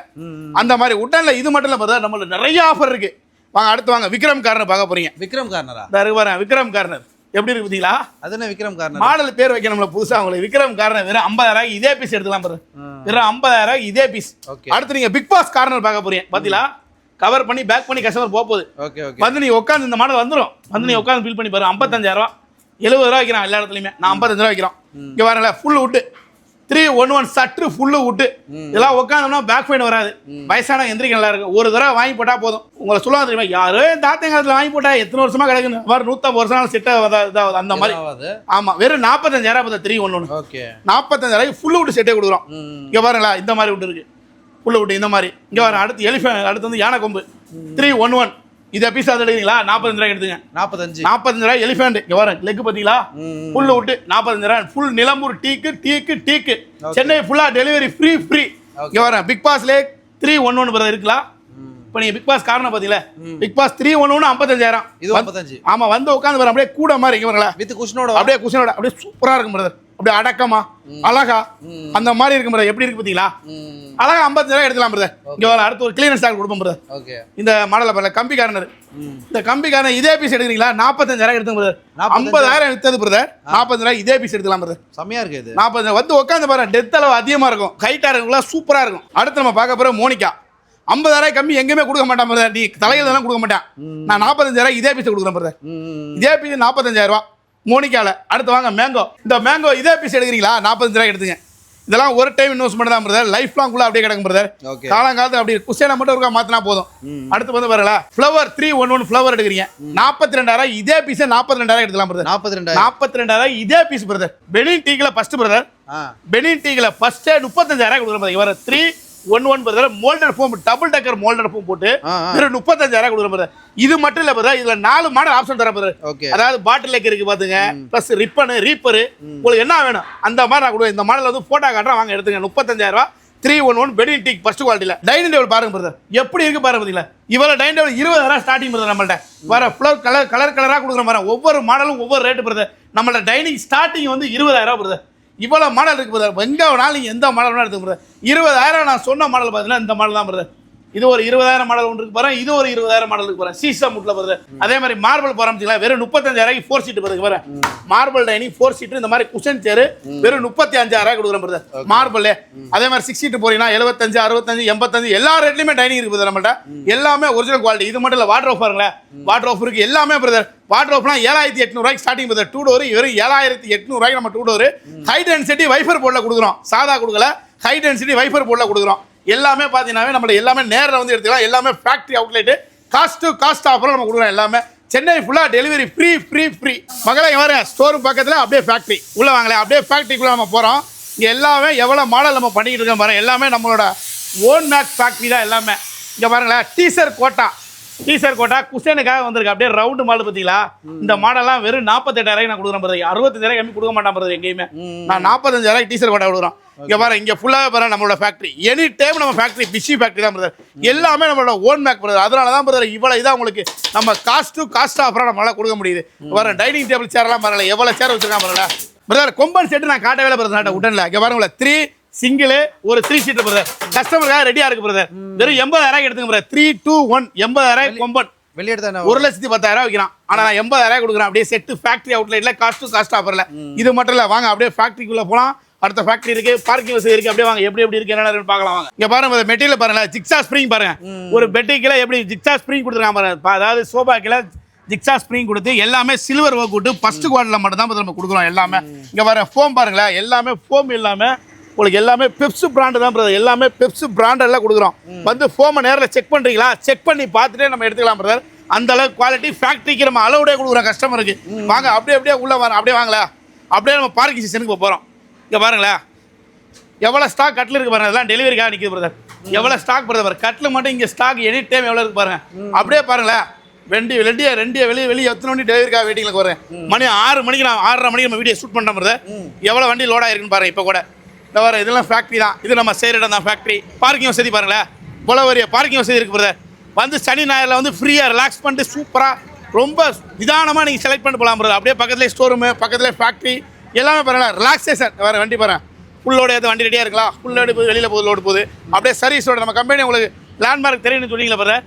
அந்த மாதிரி உடன்ல இது மட்டும் இல்ல பிரதர், நம்மள நிறைய ஆஃபர் இருக்கு. வாங்க அடுத்து வாங்க விக்ரம் கார்னர் பார்க்க போறீங்க. விக்ரம் கார்னரா? பாருங்க விக்ரம் கார்னர் எப்படி இருக்கு பாத்தீங்களா? அது என்ன விக்ரம் கார்னர்? மாடல் பேர் வைக்கணும்ல புதுசா உங்களுக்கு. விக்ரம் கார்னர் வெறும் 50,000 இதே பீஸ் எடுக்கலாம் பாரு. வெறும் 50,000 இதே பீஸ். அடுத்து நீங்க பிக் பாஸ் கார்னர் பார்க்க போறீங்க. பாத்தீங்களா கவர் பண்ணி பேக் பண்ணி கஸ்டமர் போகுது. வந்து நீ உட்காந்து இந்த மாடல் வந்துரும். வந்து நீ உட்காந்து பில் பண்ணி பாரு. 55,000 70,000 வைக்கிறான் எல்லா இடத்துலயுமே. நான் 55,000 வைக்கிறோம். இங்க பாருங்களேன் ஃபுல் வுட் 311 சற்று ஃபுல்லு விட்டு இதெல்லாம் உட்காந்தோம்னா பேக் பெயின் வராது. வயசான எந்திரிக்க நல்லா இருக்கும். ஒரு தடவை வாங்கி போட்டா போதும். உங்களை சொல்லுவாங்க தெரியுமா, யாரோ தாத்தா காலத்துல வாங்கி போட்டா எத்தனை வருஷமா கிடக்குன்னு. மாதிரி 150 வருஷம் செட் அந்த மாதிரி. ஆமா வெறும் 45,000 311. 45,000 ஃபுல்லு விட்டு செட்டே கொடுக்குறோம். இங்க பாருங்களா இந்த மாதிரி விட்டு இருக்கு ஃபுல்லு விட்டு இந்த மாதிரி. இங்க பாருங்க அடுத்து எலிஃபென்ட், அடுத்து வந்து யானை கொம்பு 311. இதை பீஸ் அது எடுக்கிறீங்களா? 45,000 எடுத்துங்க. 45,000 எலிஃபென்ட். இங்க வர லெக் பாத்தீங்களா ஃபுல் விட்டு 45,000. ஃபுல் நிலம்பூர் டீக்கு சென்னை ஃபுல்லா டெலிவரி ஃப்ரீ. இங்க வர பிக் பாஸ் லேக் 311 பிரதர் இருக்கலாம். இப்போ நீங்க பிக் பாஸ் காரணம் பாத்தீங்களா, பிக் பாஸ் 311 55,000. இது 55. ஆமா வந்து உட்காந்து வர அப்படியே கூட மாதிரி இங்க வரல வித் குஷனோட அப்படியே சூப்பரா இருக்கும் பிரதர். அப்படியே அடக்கமா அழகா அந்த மாதிரி இருக்கும் பிரதர். எப்படி இருக்கு பாத்தீங்களா அழகா 50,000 எடுக்கலாம் பிரதர். இங்க வர அடுத்து ஒரு கிளீனர் ஸ்டாக் கொடுப்போம் பிரதர். ஓகே இந்த மாடல பாருங்க கம்பி கார்னர். இந்த கம்பி கார்னர் இதே பீஸ் எடுக்கிறீங்களா? 45,000 எடுத்துங்க பிரதர். 50,000 எடுத்தது பிரதர். 45,000 இதே பீஸ் எடுக்கலாம் பிரதர். செமையா இருக்கு இது. 40,000 வந்து உட்காந்து பாருங்க. டெத் அளவு அதிகமா இருக்கும். ஹைட்டா இருக்குங்களா சூப்பரா இருக்கும். அடுத்து நம்ம பார்க்க போற மோனிகா 50,000 கம்மி எங்கேயுமே கொடுக்க மாட்டான் பிரதர். நீ தலையில தான் கொடுக்க மாட்டேன். நான் 45,000 இதே பீஸ் கொடுக்குறேன் பிரதர். இதே பீஸ் 45,000 மோனிகால. அடுத்து வாங்க மேங்கோ. இந்த மேங்கோ இதே பீஸ் எடுக்கிறீங்களா? 45,000 எடுத்துங்க. இதெல்லாம் ஒரு டைம் இன்வெஸ்ட்மெண்ட் தான் பிரதர். லைஃப் லாங் குள்ள அப்படியே கிடக்கும் பிரதர். காலங்காலத்து அப்படி குஷேனா மட்டும் இருக்கா மாத்தினா போதும். அடுத்து வந்து பாருங்களா ஃப்ளவர் 311 ஃப்ளவர் எடுக்கிறீங்க 42,000 இதே பீஸ் 42,000 எடுக்கலாம் பிரதர். 42,000 இதே பீஸ் பிரதர். பெனின் டீக்ல ஃபர்ஸ்ட் பிரதர். பெனின் டீக்ல ஃபர்ஸ்ட் 35,000 கொடுக்குறோம் பிரதர். இவர 311 brother. Moulded foam double decker moulded foam போட்டு வெறும் 35,000 கொடுக்குறோம் பிரதர். இது மட்டும் இல்ல பிரதர், இதுல 4 மாடல் ஆப்ஷன் தர பிரதர். அதாவது பாட்டில் லேக் இருக்கு பாத்துங்க, பிளஸ் ரிப்பன் ரீப்பர் உங்களுக்கு என்ன வேணும் அந்த மாதிரி நான் கொடுக்குறேன். இந்த மாடல் வந்து போட்டோ காட்டுறேன் வாங்க எடுத்துங்க. 35,000 311 பெனின் டீக் ஃபர்ஸ்ட் குவாலிட்டில. டைனிங் டேபிள் பாருங்க பிரதர் எப்படி இருக்கு பாருங்க. பாத்தீங்களா இவ்வளவு டைனிங் டேபிள் 20,000 ஸ்டார்டிங் பிரதர். நம்மள்ட்ட வர ஃப்ளவர் கலரா கொடுக்குற மாதிரி ஒவ்வொரு மாடலும் ஒவ்வொரு ரேட்டு பிரதர். நம்மளோட டைனிங் ஸ்டார்டிங் வந்து 20,000 பிரதர். இவ்வளவு மாடல் இருக்கு பிரதர். எங்க வேணாலும் நீங்க எந்த மாடல் வேணாலும் எடுத்துக்க பிரதர். 20,000 நான் சொன்ன மாடல் பார்த்தீங்கன்னா இந்த மாடல் தான் பிரதர். இது ஒரு 20,000 மாடல் ஒன்று இருக்கு பாருங்க. இது ஒரு 20,000 மாடல் இருக்கு பாருங்க. சீசா முட்ல பிரதர். அதே மாதிரி மார்பிள் போறோம்ங்களா வெறும் 35,000 4 சீட் பிரதர். பாருங்க மார்பிள் டைனிங் 4 சீட் இந்த மாதிரி குஷன் சேர் வெறும் 35,000 கொடுக்குறோம் பிரதர். மார்பிள் அதே மாதிரி 6 சீட் போறீங்கன்னா 75 65 85 எல்லா ரேட்லயுமே டைனிங் இருக்கு பிரதர். நம்மள்ட்ட எல்லாமே ஒரிஜினல் குவாலிட்டி. இது மட்டும் இல்ல வாட்ரோப் பாருங்களேன். வாட்ரோப் இருக்கு எல்லாமே பிரதர். வாட்ரோப்லாம் 7,800 starting brother. 2 டோர் வெறும் 7,800 நம்ம 2 டோர் ஹை டென்சிட்டி வைஃபர் போர்ட்ல கொடுக்குறோம். சாதா கொடுக்கல, ஹை டென்சிட்டி வைஃபர் போர்ட்ல கொடுக்குறோம். எல்லாமே பார்த்தீங்கன்னா நம்மள எல்லாமே நேரில் வந்து எடுத்துக்கலாம். எல்லாமே ஃபேக்ட்ரி அவுட்லெட் காஸ்ட் ஆஃபர் நம்ம கொடுக்குறோம். எல்லாமே சென்னை ஃபுல்லாக டெலிவரி ஃப்ரீ. மகளே வர ஸ்டோர் பக்கத்தில் அப்படியே ஃபேக்ட்ரி உள்ள வாங்கலாம். அப்படியே ஃபேக்ட்ரிக்குள்ளே நம்ம போகிறோம். இங்கே எல்லாமே எவ்வளோ மாடல் நம்ம பண்ணிக்கிட்டு இருக்கோம் பாருங்க. எல்லாமே நம்மளோட ஓன் மேக் ஃபேக்ட்ரி தான் எல்லாமே. இங்கே பாருங்களேன் டீசர் கோட்டா குஷனுக்காக வந்திருக்கு. அப்படியே ரவுண்டு மாடல் பார்த்தீங்களா? இந்த மாடலாம் வெறும் 48,000 நான் கொடுக்குறேன் பிரதர். 65,000 கம்மி கொடுக்க மாட்டேன் பிரதர் எங்கேயுமே. நான் 45,000 டீசர் கோட்டா கொடுக்குறோம். இங்க பாருங்க இங்க ஃபுல்லாவே பாருங்க நம்மளோட ஃபேக்டரி. எனி டைம் நம்ம ஃபேக்டரி பிஸி ஃபேக்டரி தான் பிரதர். எல்லாமே நம்மளோட ஓன் மேக் பிரதர். அதனால தான் பிரதர் இவ்வளவு இதான் உங்களுக்கு நம்ம காஸ்ட் ஆஃபரா நம்மளால கொடுக்க முடியுது. பாருங்க டைனிங் டேபிள் சேர்லாம் பாருங்க எவ்வளவு சேர் வச்சிருக்காங்க பாருங்க பிரதர். கொம்பன் செட் நான் காட்டவே பிரதர். நாட்ட உடன்ல இங்க பாருங்க 3 சிங்கிள் ஒரு 3 சீட் பிரதர். கஸ்டமருக்காக ரெடியா இருக்கு பிரதர். வெறும் 80,000 எடுத்துங்க பிரதர். 321 80,000 கொம்பன் வெளியே எடுத்தா 1,10,000 வைக்கிறான். ஆனா நான் 80,000 கொடுக்குறேன். அப்படியே செட் ஃபேக்டரி அவுட்லெட்ல காஸ்ட் ஆஃபர்ல. இது மட்டும் இல்ல வாங்க அப்படியே ஃபேக்டரிக்குள்ள போலாம். அடுத்த ஃபேக்டரி இருக்கு, பார்க்கிங் வசதி இருக்கு. அப்படியே வாங்க எப்படி இருக்கு என்ன பார்க்கலாம் வாங்க. இங்க பாருங்க மெட்டீரியல் பாருங்க. ஜிக்ஸா ஸ்ப்ரிங் பாருங்க. ஒரு பெட்டுக்குள்ள எப்படி ஜிக்ஸா ஸ்ப்ரிங் கொடுத்துருக்காங்க பாருங்க. அதாவது சோபாக்குள்ள ஜிக்ஸா ஸ்ப்ரிங் கொடுத்து எல்லாமே சில்வர் ஒர்க் விட்டு ஃபர்ஸ்ட் குவாலிட்டில மட்டும் தான் நம்ம கொடுக்குறோம் எல்லாமே. இங்க பாருங்க ஃபோம் பாருங்களேன். எல்லாமே ஃபோம் எல்லாமே உங்களுக்கு எல்லாமே பெப்ஸ் பிராண்டு தான் பிரதர். எல்லாமே பெப்ஸ் பிராண்ட் எல்லாம் கொடுக்குறோம். வந்து ஃபோமை நேரில் செக் பண்றீங்களா? செக் பண்ணி பார்த்துட்டே நம்ம எடுத்துக்கலாம் பிரதர். அந்த அளவுக்கு குவாலிட்டி ஃபேக்டரிக்கு நம்ம அளவுடே கொடுக்குறோம் கஸ்டமருக்கு. வாங்க அப்படியே உள்ள வர அப்படியே வாங்கலாம். அப்படியே நம்ம பார்க்கிங் செஷனுக்கு போகிறோம். இங்கே பாருங்களேன் எவ்வளோ ஸ்டாக் கட்டில் இருக்கு பாருங்க. அதெல்லாம் டெலிவரிக்காக நிற்கிது பிரதர். எவ்வளோ ஸ்டாக் பிரதர். கட்டில் மட்டும் இங்கே ஸ்டாக் எனி டைம் எவ்வளோ இருக்கு பாருங்க. அப்படியே பாருங்களேன் ரெண்டு வெளியே எத்தனை வண்டி டெலிவரிக்காக வெயிட்டிங்கில் வரேன். மணி 6 மணிக்கு நான் 6:30 மணிக்கு நம்ம வீடியோ ஷூட் பண்ணுற மாதிரி எவ்வளோ வண்டி லோடாக இருக்குன்னு பாருங்க. இப்போ கூட இந்த வர இதெல்லாம் ஃபேக்ட்ரி தான். இது நம்ம செய்கிற இடம் தான் ஃபேக்ட்ரி. பார்க்கிங் வசதி பாருங்களேன், இவ்வளோ வரிய பார்க்கிங் வசதி இருக்குது பிரதர். வந்து சனி ஞாயிறில் வந்து ஃப்ரீயாக ரிலாக்ஸ் பண்ணிட்டு சூப்பராக ரொம்ப நிதானமாக நீங்கள் செலக்ட் பண்ணிட்டு போகலாம் பிரதர். அப்படியே பக்கத்துலேயே ஸ்டோர் ரூமு, பக்கத்துலேயே ஃபேக்ட்ரி எல்லாமே பாருங்களேன். ரிலாக்ஸேஷன் வேறு வண்டி பாருங்க. ஃபுல்லோட எது வண்டி ரெடியாக இருக்கலாம். ஃபுல்லோடு போகுது, வெளியில் போகுது, லோடு போகுது. அப்படியே சர்வீஸோட நம்ம கம்பெனி உங்களுக்கு லேண்ட்மார்க் தெரியும்னு சொன்னீங்களா பிரதர்?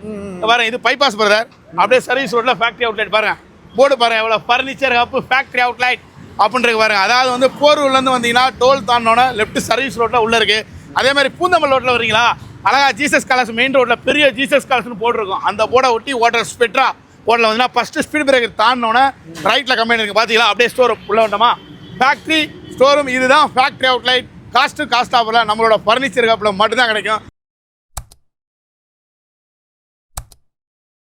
பாருங்க இது பைபாஸ் பிரதர். அப்படியே சர்வீஸ் ரோட்டில் ஃபேக்ட்ரி அவுட்லெட் பாருங்க. போர்டு பாருங்க எவ்வளோ ஃபர்னிச்சர் ஹப்பு ஃபேக்ட்ரி அவுட்லெட் அப்படின்றது பாருங்க. அதாவது வந்து போரூர்லேருந்து வந்தீங்கன்னா டோல் தாண்டோன்னா லெஃப்ட் சர்வீஸ் ரோட்டில் உள்ளே இருக்குது. அதே மாதிரி பூந்தமல் ரோட்டில் வரீங்களா, அழகா ஜீசஸ் காலேஜ் மெயின் ரோட்டில் பெரிய ஜீசஸ் காலேஜ்னு போட்டிருக்கோம். அந்த போர்டை ஒட்டி ஓட்டர் ஸ்பெட்ரா போர்டில் வந்தீங்கன்னா ஃபஸ்ட்டு ஸ்பீட் பிரேக்கர் தாண்டினோன்னே ரைட்டில் கம்பெனி இருக்குது பார்த்தீங்களா. அப்படியே ஸ்டோர் உள்ளே வந்தோமா ஃபேக்ட்ரி ஸ்டோர் ரூம். இதுதான் ஃபேக்ட்ரி அவுட்லெட். காஸ்ட் ஆஃபரில் நம்மளோட ஃபர்னிச்சர் ஹப்பில் மட்டும்தான் கிடைக்கும்.